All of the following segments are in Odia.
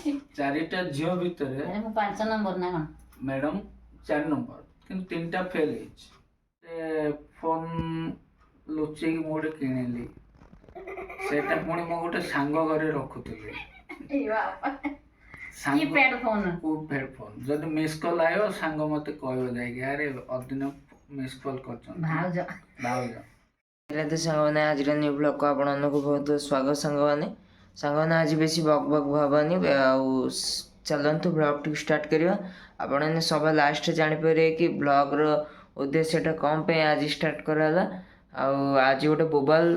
चारिटा झील भितर अरे मु 5 नंबर ना कौन मैडम 4 नंबर किंतु 3टा फेल फोन लुचे मोटे किणिली सेटा पुणी मो गोटे सांग घरे रखुଥିଲି कीपैड फोन जदि मिस कॉल आयो सांग मते कहयो जाय अरे अदिन मिस कॉल करछन भाउज तो सांगने आज न्यू ब्लॉग को आपण को बहुत स्वागत सांगने आज बेसी बक बक भावनी चलतु ब्लॉग टी स्टार्ट करवा आपने सब लास्ट जापर कि ब्लॉग उद्देश्यटा कौन पे आज स्टार्ट कराला आज गोटे बोबाल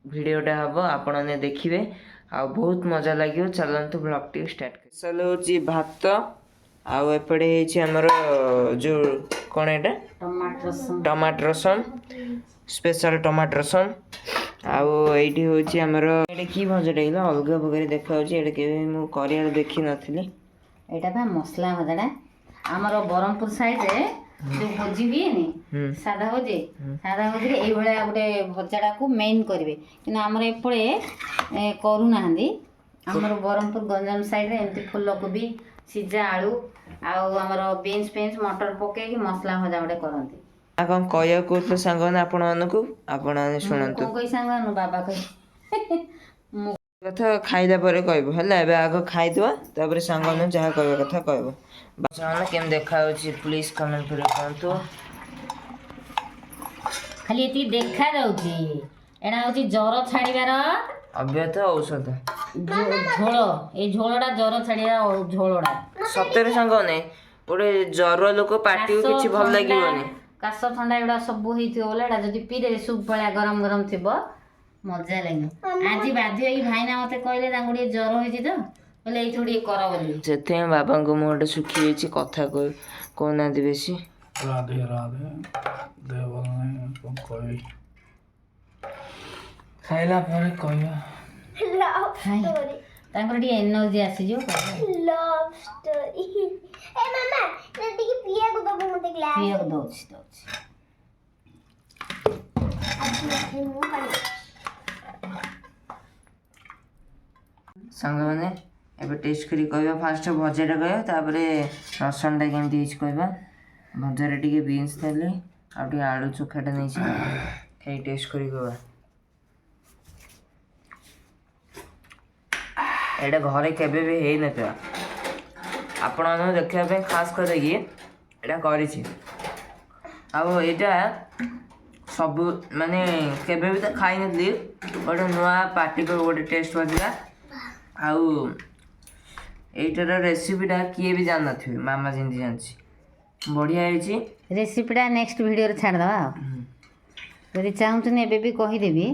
भिडियोटा हम आपने देखिए आ बहुत मजा लगे चलतु ब्लॉग टी स्टार्ट कर हूँ भात आपड़े आमर जो कौन एटा टमाटर रसम स्पेशल टमाटर रसम आईटी हूँ आमर ये कि भजाटा अलग प्रकार देखा के देखी नी यहाँ मसला भजाटा आमर ब्रह्मपुर साइड रे जो भोजी हुए साधा भोजी ये गोटे भजाटा को मेन करेंगे कि आमर एपटे करूना आमर ब्रह्मपुर गंजाम साइड रे एमती फूलकोबी सीझा आलू आमर बीन्स फेन्स मटर पकई मसला भजा गोटे करती कौन कह कौन सांगने आपण शुणु कोई सांग बाबा कह कथा खाइला कह आग खाईदे सांगने जहाँ कह कथा कह केम देखा प्लीज कमेंट कर कहतु खाली ये देखा जाऊँगी एना हूँ जर छाड़बार अव्यथ औषध झोल ये झोलटा जर छाड़ा झोलटा सतरे सांगने गोटे जर लोक पार्टी को किसी भल लगे काश ठंडा एगुड़ा सब होता जब पीदे सूप भाया गरम गरम थी मजा लगे आज बाध्य भाईना मत कहले जर होती तो बोले ये कर बोली से बाबा को मुँह सुखी कथा कहना बेसी राधे राधे देह भल नहीं कह खाइला पर कहया एनर्जी आसी जो लव स्टोरी ए मामा टिके पिया को दबो मते ग्लास पिया को दोछि सांग मैंने एबे टेस्ट करी कहबा फास्ट भजाटा कहबा रसनटा केमती कहबा भजारे टिके बीन्स थेले आ आलू चोखाटा नहीं खाई टेस्ट करी कहबा एटा घरे केबे भी हेई नथिबा आपण देखा खास करके सब माने केबे भी तो खाई नी गोटे नुआ पार्टी को गोटे टेस्ट बजला आईटार रेसिपीटा किए भी जान थे मामा जमी जानसी बढ़िया रेसिपीटा नेक्स्ट वीडियो रे छाड़ दवा यदि चाहूँ एबे भी कहीदेवी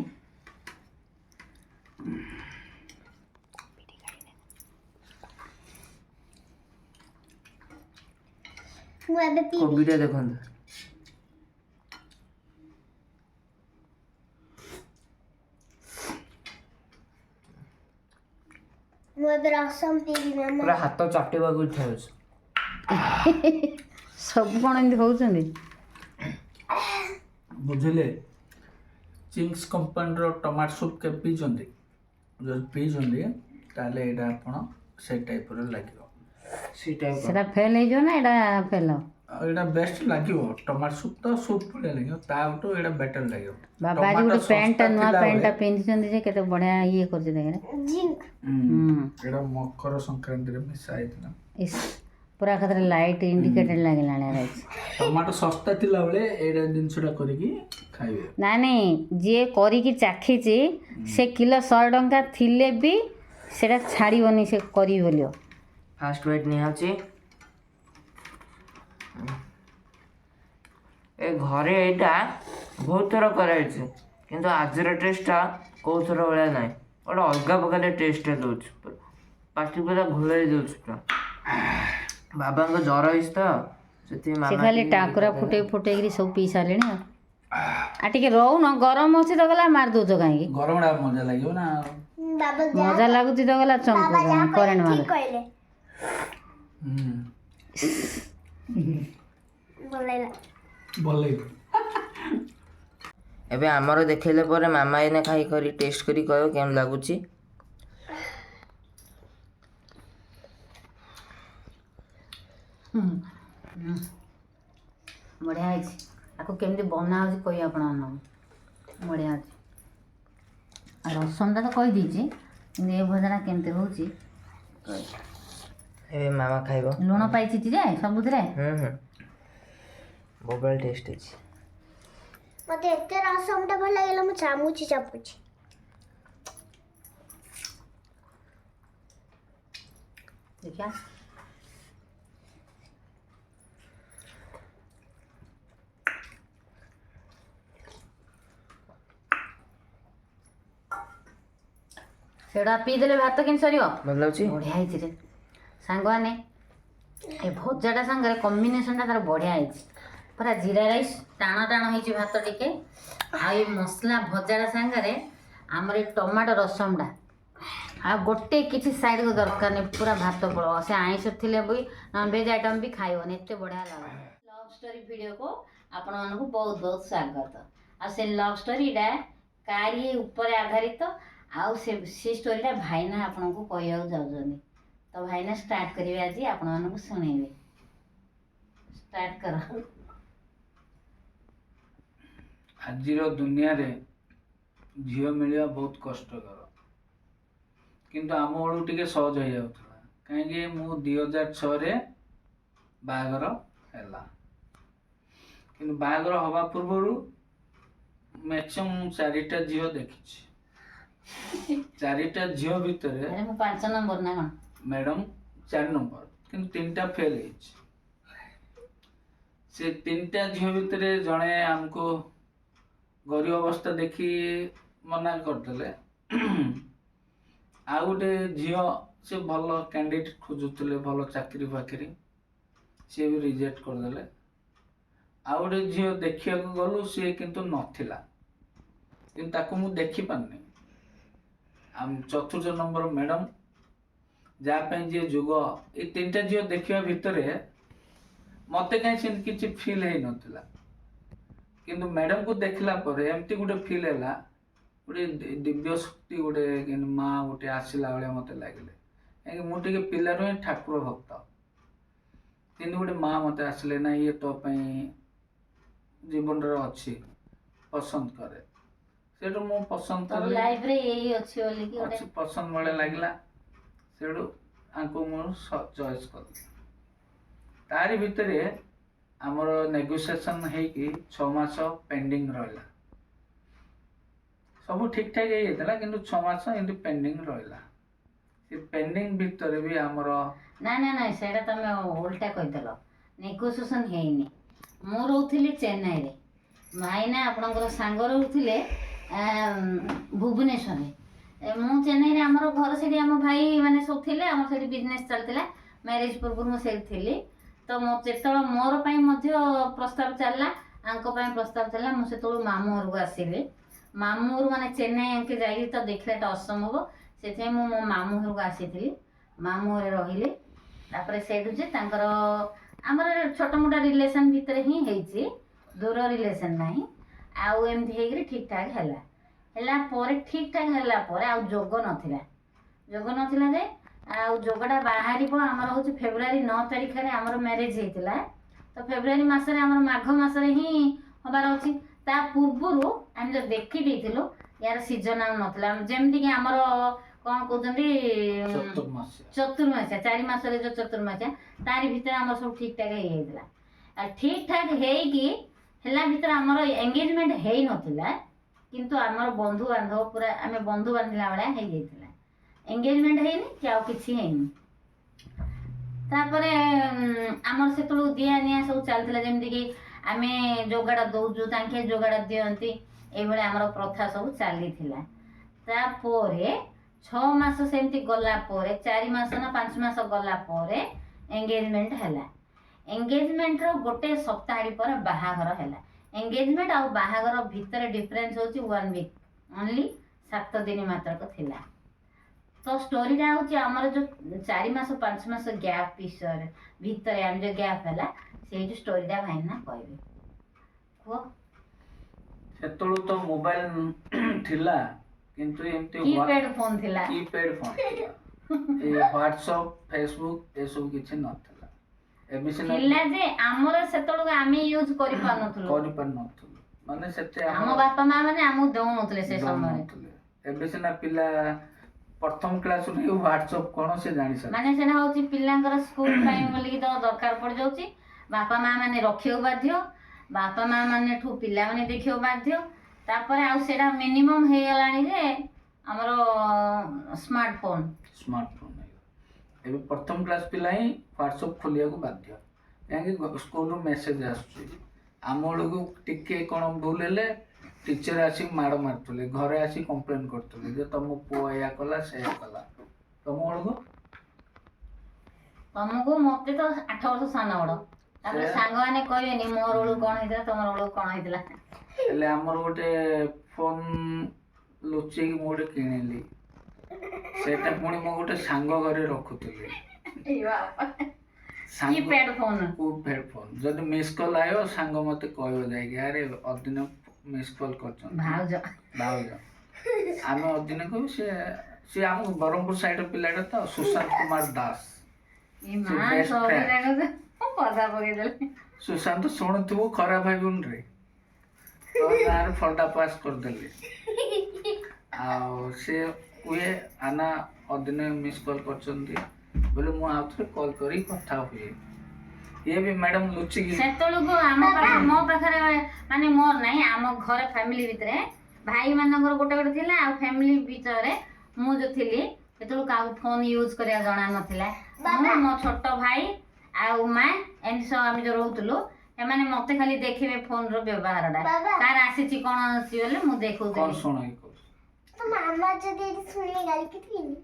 कोबीटा देखो पूरा हाथ चाटिबा को इच्छा सब कौन एमती होउछंदी बुझिले चिंग्स कंपनी टमाटो सूप के पीछे जो पीछे ताले एटा आपण से टाइप रो लागियो सेटा फेल हे जो ना एटा फेल एटा बेस्ट लागियो टमाटो सूप तो सूप पड़े लागियो ताउटो एटा बेटर लागियो बाबा जी गोटे पैंट नुआ पैंट पिंधि छंदी जे केते बढ़िया ये करछि देखरे जिंक एटा मकर संक्रांति रे मिसा आइतला इस पूरा खतरे लाइट इंडिकेटर लागला रे टमाटो सस्ता थिला बेले एटा दिनसटा करिकि खाइबे ना नहीं जे करी की चाखी से किलो 100 टंका थिले भी सेटा छाड़ीबनी से करी बोलियो फास्ट वेट नहीं ए घरे एटा बहुत थर कराई किंतु आज टेस्टा कौ थर भाया ना गोटे अलग प्रकार टेस्ट दौर पार्टी पूरा घोल दौर बाबा को जर हो से खाली टाकुरा फुटे फुटे सब पी सारे टे रोउ न गरम अच्छी तो गला मार दौच कहीं गरम मजा लगे ना मजा लगुच तो गला चमक करेन्ट मार एबे आमर देखले पर मामा एने खाई करी टेस्ट करी कहो केम लागुची ବଢ଼ିଆ ହେଇଛି। ଆକୁ କେମିତି ବନା ହେଉଛି କହିବି ଆପଣମାନଙ୍କୁ। ବଢ଼ିଆ ଅଛି। ଆଉ ରସମଟା ତ କହିଦେଇଛି, କିନ୍ତୁ ଏ ଭଜାଟା କେମିତି ହେଉଛି ଏବେ ମାମା ଖାଇବ। ଲୁଣ ପାଇଛି ଯେ ସବୁଥିରେ। ବୋବାଲ ଟେଷ୍ଟ ଅଛି। ମତେ ଏତେ ରସମଟା ଭଲ ଲାଗିଲା ମୁଁ ଚାମୁଚି ଚାପୁଛି। ଦେଖିଆ ସେଟା ପିଇଦେଲେ ଭାତ କେମିତି ସରିବ? ଭଲ ଲାଗୁଛି? ବଢ଼ିଆ ହେଇଛି ରେ ସାଙ୍ଗମାନେ। ଏ ଭଜାଟା ସାଙ୍ଗରେ କମ୍ବିନେସନଟା ତାର ବଢ଼ିଆ ହେଇଛି। ପୁରା ଜିରା ରାଇସ୍ ଟାଣ ଟାଣ ହେଇଛି ଭାତ ଟିକେ, ଆଉ ଏ ମସଲା ଭଜାଟା ସାଙ୍ଗରେ ଆମର ଏ ଟମାଟୋ ରସମଟା, ଆଉ ଗୋଟେ କିଛି ସାଇଡ଼କୁ ଦରକାର ନାହିଁ, ପୁରା ଭାତ ପଳବ। ସେ ଆଇଁଷ ଥିଲେ ବି ନନଭେଜ୍ ଆଇଟମ୍ ବି ଖାଇବନି, ଏତେ ବଢ଼ିଆ ଲାଗୁଛି। ଲଭ୍ ଷ୍ଟୋରି ଭିଡ଼ିଓକୁ ଆପଣମାନଙ୍କୁ ବହୁତ ବହୁତ ସ୍ୱାଗତ। ଆଉ ସେ ଲଭ୍ ଷ୍ଟୋରିଟା କାରି ଉପରେ ଆଧାରିତ, ଆଉ ସେ ଷ୍ଟୋରିଟା ଭାଇନା ଆପଣଙ୍କୁ କହିବାକୁ ଯାଉଛନ୍ତି। ତ ଭାଇନା ଷ୍ଟାର୍ଟ କରିବେ ଆଜି ଆପଣମାନଙ୍କୁ ଶୁଣେଇବେ। ଷ୍ଟାର୍ଟ କର। ଆଜିର ଦୁନିଆରେ ଝିଅ ମିଳିବା ବହୁତ କଷ୍ଟକର, କିନ୍ତୁ ଆମ ବେଳକୁ ଟିକେ ସହଜ ହେଇଯାଉଥିଲା। କାହିଁକି ମୁଁ 2006ରେ ବାହାଘର ହେଲା, କିନ୍ତୁ ବାହାଘର ହେବା ପୂର୍ବରୁ ମ୍ୟାକ୍ସିମମ୍ 4ଟା ଝିଅ ଦେଖିଛି। 4ଟା ଝିଅ ଭିତରେ ମୁଁ 5 ନମ୍ବର ନା କ'ଣ ମ୍ୟାଡ଼ାମ୍ 4 ନମ୍ବର, କିନ୍ତୁ 3ଟା ଫେଲ୍ ହେଇଛି। ସେ 3ଟା ଝିଅ ଭିତରେ ଜଣେ ଆମକୁ ଗରିବ ଅବସ୍ଥା ଦେଖି ମନା କରିଦେଲେ। ଆଉ ଗୋଟେ ଝିଅ ସେ ଭଲ କ୍ୟାଣ୍ଡିଡେଟ୍ ଖୋଜୁଥିଲେ, ଭଲ ଚାକିରି ଫାକିରି, ସିଏ ବି ରିଜେକ୍ଟ କରିଦେଲେ। ଆଉ ଗୋଟେ ଝିଅ ଦେଖିବାକୁ ଗଲୁ, ସିଏ କିନ୍ତୁ ନଥିଲା, କିନ୍ତୁ ତାକୁ ମୁଁ ଦେଖିପାରିନି। ଚତୁର୍ଥ ନମ୍ବର ମ୍ୟାଡ଼ାମ୍, ଯାହା ପାଇଁ ଯିଏ ଯୁଗ, ଏଇ 3ଟା ଝିଅ ଦେଖିବା ଭିତରେ ମୋତେ କାହିଁ ସେମିତି କିଛି ଫିଲ୍ ହେଇନଥିଲା, କିନ୍ତୁ ମ୍ୟାଡ଼ାମ୍କୁ ଦେଖିଲା ପରେ ଏମିତି ଗୋଟେ ଫିଲ୍ ହେଲା, ଗୋଟେ ଦିବ୍ୟ ଶକ୍ତି, ଗୋଟେ ମା ଗୋଟେ ଆସିଲା ଭଳିଆ ମୋତେ ଲାଗିଲେ। କାହିଁକି ମୁଁ ଟିକେ ପିଲାରୁ ହିଁ ଠାକୁର ଭକ୍ତ, କିନ୍ତୁ ଗୋଟେ ମା ମୋତେ ଆସିଲେ, ନା ଇଏ ତୋ ପାଇଁ ଜୀବନରେ ଅଛି, ପସନ୍ଦ କରେ। ସେଠୁ ମୁଁ ପସନ୍ଦ କଲି, ଲାଇଫରେ ଏଇ ଅଛି ବୋଲିକି ଗୋଟେ ପସନ୍ଦ ଭଳିଆ ଲାଗିଲା। ସେଠୁ ଆଙ୍କୁ ମୁଁ ଚଏସ୍ କଲି। ତାରି ଭିତରେ ଆମର ନେଗୋସିଏସନ୍ ହେଇକି 6 ମାସ ପେଣ୍ଡିଂ ରହିଲା। ସବୁ ଠିକ୍ ଠାକ୍ ହେଇଯାଇଥିଲା, କିନ୍ତୁ 6 ମାସ ଏମିତି ପେଣ୍ଡିଂ ରହିଲା। ସେ ପେଣ୍ଡିଂ ଭିତରେ ବି ଆମର ନାଇଁ ସେଇଟା ତମେ ଓଲଟା କହିଦେଲ। ନେଗୋସିଏସନ୍ ହେଇନି। ମୁଁ ରହୁଥିଲି ଚେନ୍ନାଇରେ, ଭାଇନା ଆପଣଙ୍କର ସାଙ୍ଗ ରହୁଥିଲେ ଭୁବନେଶ୍ୱରରେ। ମୁଁ ଚେନ୍ନାଇରେ, ଆମର ଘର ସେଠି, ଆମ ଭାଇ ମାନେ ସବୁ ଥିଲେ, ଆମର ସେଠି ବିଜନେସ୍ ଚାଲିଥିଲା। ମ୍ୟାରେଜ୍ ପୂର୍ବରୁ ମୁଁ ସେଇଠି ଥିଲି। ତ ଯେତେବେଳେ ମୋର ପାଇଁ ମଧ୍ୟ ପ୍ରସ୍ତାବ ଚାଲିଲା, ଆଙ୍କ ପାଇଁ ପ୍ରସ୍ତାବ ଚାଲିଲା, ମୁଁ ସେତେବେଳେ ମାମୁଁ ଘରକୁ ଆସିଲି। ମାମୁଁ ଘରୁ ମାନେ ଚେନ୍ନାଇ ଆଙ୍କେ ଯାଇକି ତ ଦେଖିଲାଟା ଅସମ୍ଭବ, ସେଥିପାଇଁ ମୁଁ ମୋ ମାମୁଁ ଘରକୁ ଆସିଥିଲି। ମାମୁଁ ଘରେ ରହିଲି। ତାପରେ ସେଇଠୁ ଯେ ତାଙ୍କର ଆମର ଛୋଟ ମୋଟ ରିଲେସନ୍ ଭିତରେ ହିଁ ହେଇଛି, ଦୂର ରିଲେସନ୍ ନାହିଁ। ଆଉ ଏମିତି ହେଇକିରି ଠିକ୍ ଠାକ୍ ହେଲା ପରେ, ଠିକ୍ ଠାକ୍ ହେଲା ପରେ ଆଉ ଯୋଗ ନଥିଲା ଯେ, ଆଉ ଯୋଗଟା ବାହାରିବ ଆମର ହେଉଛି ଫେବୃଆରୀ 9 ତାରିଖରେ ଆମର ମ୍ୟାରେଜ୍ ହେଇଥିଲା। ତ ଫେବୃଆରୀ ମାସରେ, ଆମର ମାଘ ମାସରେ ହିଁ ହବାର ଅଛି। ତା ପୂର୍ବରୁ ଆମେ ଯୋଉ ଦେଖି ଦେଇଥିଲୁ, ୟାର ସିଜନ୍ ଆଉ ନଥିଲା। ଯେମିତିକି ଆମର କ'ଣ କହୁଛନ୍ତି ଚତୁର୍ମାସିଆ, 4 ମାସରେ ଯୋଉ ଚତୁର୍ମାସିଆ, ତାରି ଭିତରେ ଆମର ସବୁ ଠିକ୍ ଠାକ୍ ହେଇଯାଇଥିଲା। ଆଉ ଠିକ୍ ଠାକ୍ ହେଇକି ହେଲା ଭିତରେ ଆମର ଏଙ୍ଗେଜମେଣ୍ଟ ହେଇନଥିଲା, କିନ୍ତୁ ଆମର ବନ୍ଧୁବାନ୍ଧବ ପୁରା, ଆମେ ବନ୍ଧୁ ବାନ୍ଧିଲା ଭଳିଆ ହେଇଯାଇଥିଲା। ଏଙ୍ଗେଜମେଣ୍ଟ ହେଇନି କି ଆଉ କିଛି ହେଇନି। ତାପରେ ଆମର ସେତେବେଳକୁ ଦିଆ ନିଆ ସବୁ ଚାଲିଥିଲା, ଯେମିତିକି ଆମେ ଯୋଗାଡ଼ ଦେଉଛୁ, ତାଙ୍କେ ଯୋଗାଡ଼ ଦିଅନ୍ତି, ଏଇଭଳିଆ ଆମର ପ୍ରଥା ସବୁ ଚାଲିଥିଲା। ତାପରେ 6 ମାସ ସେମିତି ଗଲା ପରେ, 4 ମାସ ନା 5 ମାସ ଗଲା ପରେ ଏଙ୍ଗେଜମେଣ୍ଟ ହେଲା। ଏଙ୍ଗେଜମେଣ୍ଟର ଗୋଟେ ସପ୍ତାହ ପରେ ବାହାଘର ହେଲା। ଏଙ୍ଗେଜମେଣ୍ଟ ଆଉ ବାହାଘର ଭିତରେ ଡିଫରେନ୍ସ ହେଉଛି 1 ୱିକ୍, ଓନ୍ଲି 7 ଦିନ ମାତ୍ର ଥିଲା। ତ ଷ୍ଟୋରିଟା ହେଉଛି ଆମର ଯୋଉ 4 ମାସ 5 ମାସ ଗ୍ୟାପ୍ ଭିତରେ ଆମେ ଯୋଉ ଗ୍ୟାପ୍ ହେଲା, ସେଇଠି ଷ୍ଟୋରିଟା ଭାଇନା କହିବେ। କୁହ। ସେତେବେଳୁ ତ ମୋବାଇଲ ଥିଲା, କିନ୍ତୁ ଏମିତି କିପ୍ୟାଡ୍ ଫୋନ୍ ଥିଲା। ଏ ହ୍ୱାଟ୍ସଆପ୍, ଫେସବୁକ୍ ଏସବୁ କିଛି ନଥିଲା। ଏବେ ସିନା ଥିଲା ଯେ ଆମର ସେତେବେଳକୁ ଆମେ ୟୁଜ କରିପାରୁନଥିଲୁ। କରିପାରୁନଥିଲୁ ମାନେ ସେତେ ଆମ ବାପା ମା ମାନେ ଆମକୁ ଦଉନଥିଲେ ସେ ସମୟରେ। ଦଉନଥିଲେ। ଏବେ ସିନା ପିଲା ପ୍ରଥମ କ୍ଲାସରୁ ହିଁ ହ୍ୱାଟ୍ସଆପ୍ କଣ ସେ ଜାଣିଛନ୍ତି। ମାନେ ସେଟା ହଉଛି ପିଲାଙ୍କର ସ୍କୁଲ ପାଇଁ ବୋଲିକି ତ ଦରକାର ପଡିଯାଉଛି। ବାପା ମା ମାନେ ରଖିବାକୁ ବାଧ୍ୟ, ବାପା ମା ମାନେଠୁ ପିଲାମାନେ ଦେଖିବାକୁ ବାଧ୍ୟ। ତାପରେ ଆଉ ସେଟା ମିନିମମ୍ ହେଇଗଲାଣି ଯେ ଆମର ସ୍ମାର୍ଟଫୋନ। ଏବେ ପ୍ରଥମ କ୍ଲାସ ପିଲା ହିଁ ହ୍ୱାଟ୍ସଆପ୍ ଖୋଲିବାକୁ ବାଧ୍ୟ, କାହିଁକି ସ୍କୁଲରୁ ମେସେଜ ଆସୁଛି। ଆମ ବେଳକୁ ଟିକେ କ'ଣ ଭୁଲ ହେଲେ ଟିଚର ଆସିକି ମାଡ଼ ମାରୁଥିଲେ, ଘରେ ଆସି କମ୍ପ୍ଲେନ୍ କରୁଥିଲେ ଯେ ତମ ପୁଅ ଏଇଆ କଲା ସେଇଆ କଲା। ତମ ବେଳକୁ ତମକୁ ମତେ ତ 8 ବର୍ଷ ସାନ ବଡ, ତାପରେ ସାଙ୍ଗମାନେ କହିବେନି ମୋର ବେଳକୁ କ'ଣ ହେଇଥିଲା ତମର ବେଳକୁ କ'ଣ ହେଇଥିଲା। ହେଲେ ଆମର ଗୋଟେ ଫୋନ ଲୁଚେଇକି ମୁଁ ଗୋଟେ କିଣିଲି, ସେଇଟା ପୁଣି ମୁଁ ଗୋଟେ ସାଙ୍ଗ ଘରେ ରଖୁଥିଲି। Keypad phone. Keypad phone. ଯଦି ମିସ୍ କଲ୍ ଆଇବ ସାଙ୍ଗ ମତେ କହିବ ଯାଇକି ଆରେ ଅଦିନ ମିସ୍ କଲ୍ କରିଛନ୍ତି ଭାଉଜ। ଆମେ ଅଦିନ କହିବୁ ସେ ଆମ ବ୍ରହ୍ମପୁର ସାଇଡ୍ ପିଲାଟା ତ, ସୁଶାନ୍ତ କୁମାର ଦାସ। ସୁଶାନ୍ତ ଶୁଣୁଥିବୁ ଖରାପ ଭାବିବୁନି ରେ, ତୋ ଗାଁରେ ଫର୍ଦା ପାସ୍ କରିଦେଲି। ଆଉ ସେ କୁହେ ଆନା ଅଦିନ ମିସ୍ କଲ୍ କରିଛନ୍ତି ବୋଲେ ମୁଁ ଆଉ ଥରେ କଲ୍ କରି କଥା ହୁଏ। ଇଏ ବି ମ୍ୟାଡାମ ଲୁଚିକି ସେତେବେଳକୁ ମୋ ପାଖରେ ମାନେ ମୋର ନାହିଁ, ଆମ ଘର ଫ୍ୟାମିଲି ଭିତରେ ଭାଇ ମାନଙ୍କର ଗୋଟେ ଗୋଟେ ଥିଲା, ଆଉ ଫ୍ୟାମିଲି ଭିତରେ ମୁଁ ଯୋଉ ଥିଲି ସେତେବେଳକୁ କାହାକୁ ଫୋନ ୟୁଜ କରିବା ଜଣା ନଥିଲା। ମୁଁ ମୋ ଛୋଟ ଭାଇ ଆଉ ମା ଏମିତି ସବୁ ଆମେ ଯୋଉ ରହୁଥିଲୁ, ସେମାନେ ମତେ ଖାଲି ଦେଖିବେ ଫୋନର ବ୍ୟବହାରଟା, କାହାର ଆସିଛି କ'ଣ ଅଛି ବୋଲେ ମୁଁ ଦେଖୁଥିଲି। କ'ଣ ଶୁଣ ମାମା ଯଦି ଏଠି ଶୁଣିଲେ ଗାଳି କେତେନି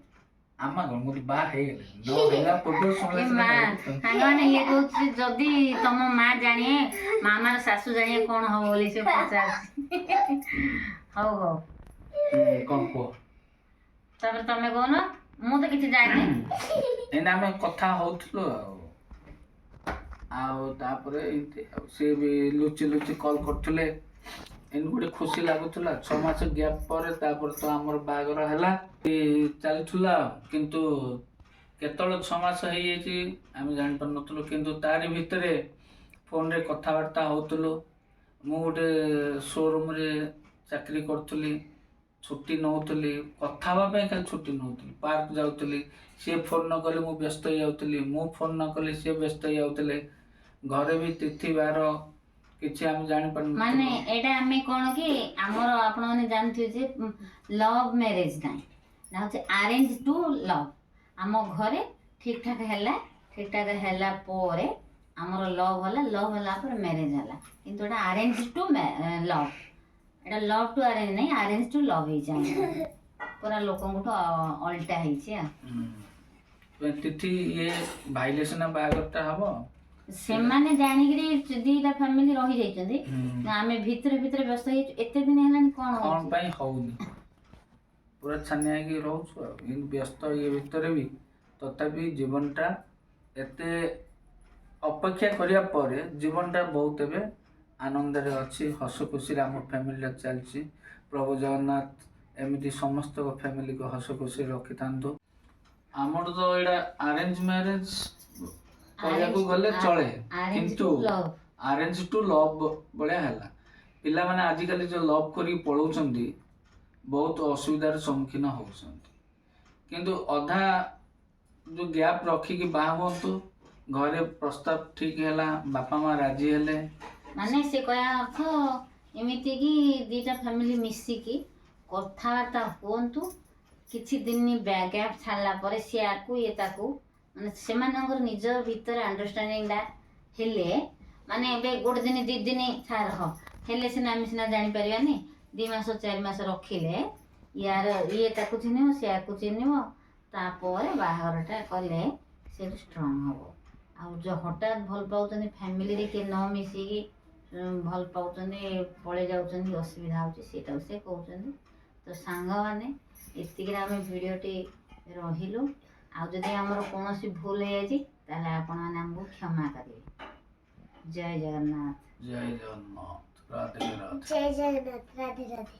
ଆମ କ'ଣ ମୁଁ ବାହା ହେଇଗଲି ନ ହେଲା ପୂର୍ବରୁ ଶୁଣିଲେ ସାଙ୍ଗମାନେ ଇଏ କହୁଛି ଯଦି ତମ ମା ଜାଣିଏ ମାମାର ଶାଶୁ ଜାଣିଏ କ'ଣ ହବ ବୋଲି ସେ ପଚାରୁଛି। ହଉ ହଉ କ'ଣ କୁହ, ତାପରେ ତମେ କହୁନ, ମୁଁ ତ କିଛି ଜାଣିନି। ଏଇନା ଆମେ କଥା ହଉଥିଲୁ ଆଉ ତାପରେ ଏମିତି ଆଉ ସିଏ ବି ଲୁଚି ଲୁଚି କଲ୍ କରୁଥିଲେ। ଏମିତି ଗୋଟେ ଖୁସି ଲାଗୁଥିଲା। 6 ମାସ ଗ୍ୟାପ୍ ପରେ ତାପରେ ତ ଆମର ବାହାଘର ହେଲା ଚାଲିଥିଲା, କିନ୍ତୁ କେତେବେଳେ 6 ମାସ ହେଇଯାଇଛି ଆମେ ଜାଣିପାରୁନଥିଲୁ। କିନ୍ତୁ ତାରି ଭିତରେ ଫୋନରେ କଥାବାର୍ତ୍ତା ହଉଥିଲୁ। ମୁଁ ଗୋଟେ ସୋରୁମରେ ଚାକିରି କରୁଥିଲି, ଛୁଟି ନେଉଥିଲି, କଥା ହେବା ପାଇଁ ଖାଲି ଛୁଟି ନେଉଥିଲି। ପାର୍କ ଯାଉଥିଲି, ସିଏ ଫୋନ୍ ନ କଲେ ମୁଁ ବ୍ୟସ୍ତ ହେଇଯାଉଥିଲି, ମୁଁ ଫୋନ୍ ନ କଲେ ସିଏ ବ୍ୟସ୍ତ ହେଇଯାଉଥିଲେ। ଘରେ ବି ତିଥି ବାର କିଛି ଆମେ ଜାଣିପାରୁନୁ। ମାନେ ଏଇଟା ଆମେ କ'ଣ କି ଆମର ଆପଣମାନେ ଜାଣିଥିବେ ଯେ ଲଭ୍ ମ୍ୟାରେଜ ନାହିଁ, ନା ହଉଛି ଆରେଞ୍ଜ ଟୁ ଲଭ୍। ଆମ ଘରେ ଠିକ୍ ଠାକ୍ ହେଲା, ଠିକ୍ ଠାକ୍ ହେଲା ପରେ ଆମର ଲଭ୍ ହେଲା, ଲଭ୍ ହେଲା ପରେ ମ୍ୟାରେଜ ହେଲା। କିନ୍ତୁ ଏଇଟା ଆରେଞ୍ଜ ଟୁ ଲଭ୍, ଏଇଟା ଲଭ୍ ଟୁ ଆରେଞ୍ଜ ନାହିଁ, ଆରେଞ୍ଜ ଟୁ ଲଭ୍ ହେଇଛି ଆମର। ପୁରା ଲୋକଙ୍କଠୁ ଅଲଟା ହେଇଛି। ତିଥି ଇଏ ଭାଇଲେ ସିନା ବାହାଘରଟା ହବ, ସେମାନେ ଜାଣିକିରି ଦିଟା ଫ୍ୟାମିଲି ରହିଯାଇଛନ୍ତି, ଆମେ ଭିତରେ ଭିତରେ ବ୍ୟସ୍ତ ହେଇଛୁ। ଏତେ ଦିନ ହେଲାଣି କ'ଣ ପାଇଁ ହଉନି, ପୁରା ଛାନିଆ ହେଇକି ରହୁଛୁ ଆଉ ଏମିତି ବ୍ୟସ୍ତ ଇଏ ଭିତରେ ବି। ତଥାପି ଜୀବନଟା ଏତେ ଅପେକ୍ଷା କରିବା ପରେ ଜୀବନଟା ବହୁତ ଏବେ ଆନନ୍ଦରେ ଅଛି, ହସ ଖୁସିରେ ଆମ ଫ୍ୟାମିଲିଟା ଚାଲିଛି। ପ୍ରଭୁ ଜଗନ୍ନାଥ ଏମିତି ସମସ୍ତଙ୍କ ଫ୍ୟାମିଲିକୁ ହସ ଖୁସିରେ ରଖିଥାନ୍ତୁ। ଆମର ତ ଏଇଟା ଆରେଞ୍ଜ ମ୍ୟାରେଜ କହିବାକୁ ଗଲେ ଚଳେ, କିନ୍ତୁ ଆରେଞ୍ଜ ଟୁ ଲଭ୍ ଭଳିଆ ହେଲା। ପିଲାମାନେ ଆଜିକାଲି ଯୋଉ ଲଭ୍ କରିକି ପଳଉଛନ୍ତି ବହୁତ ଅସୁବିଧାର ସମ୍ମୁଖୀନ ହଉଛନ୍ତି। କିନ୍ତୁ ଅଧା ଯୋଉ ଗ୍ୟାପ୍ ରଖିକି ବାହା ହୁଅନ୍ତୁ, ଘରେ ପ୍ରସ୍ତାବ ଠିକ୍ ହେଲା, ବାପା ମା ରାଜି ହେଲେ, ମାନେ ସେ କହିବା ଅର୍ଥ ଏମିତି କି ଦିଟା ଫ୍ୟାମିଲି ମିଶିକି କଥାବାର୍ତ୍ତା ହୁଅନ୍ତୁ। କିଛି ଦିନ ଗ୍ୟାପ୍ ଛାଡ଼ିଲା ପରେ ସିଏ ଆକୁ ଇଏ ତାକୁ, ମାନେ ସେମାନଙ୍କର ନିଜ ଭିତରେ ଅଣ୍ଡରଷ୍ଟାଣ୍ଡିଂଟା ହେଲେ, ମାନେ ଏବେ ଗୋଟେ ଦିନ 2 ଦିନ ଛାଡ଼ ହେଲେ ସିନା ଆମେ ସିନା ଜାଣିପାରିବାନି। 2 ମାସ 4 ମାସ ରଖିଲେ ଇଏ ତାକୁ ଚିହ୍ନିବ, ସିଏ ଆକୁ ଚିହ୍ନିବ, ତାପରେ ବାହାଘରଟା କଲେ ସେଠି ଷ୍ଟ୍ରଙ୍ଗ ହବ। ଆଉ ଯୋଉ ହଠାତ୍ ଭଲ ପାଉଛନ୍ତି ଫ୍ୟାମିଲିରେ କିଏ ନ ମିଶିକି ଭଲ ପାଉଛନ୍ତି ପଳେଇ ଯାଉଛନ୍ତି, ଅସୁବିଧା ହେଉଛି ସେଇଟାକୁ ସେ କହୁଛନ୍ତି। ତ ସାଙ୍ଗମାନେ ଏତିକିରେ ଆମେ ଭିଡ଼ିଓଟି ରହିଲୁ। ଆଉ ଯଦି ଆମର କୌଣସି ଭୁଲ ହେଇଯାଇଛି ତାହେଲେ ଆପଣମାନେ ଆମକୁ କ୍ଷମା କରିବେ। ଜୟ ଜଗନ୍ନାଥ। ଜୟ ଜଗନ୍ନାଥ, ରାଧେ ରାଧେ। ଜୟ ଜଗନ୍ନାଥ, ରାଧେ ରାଧେ।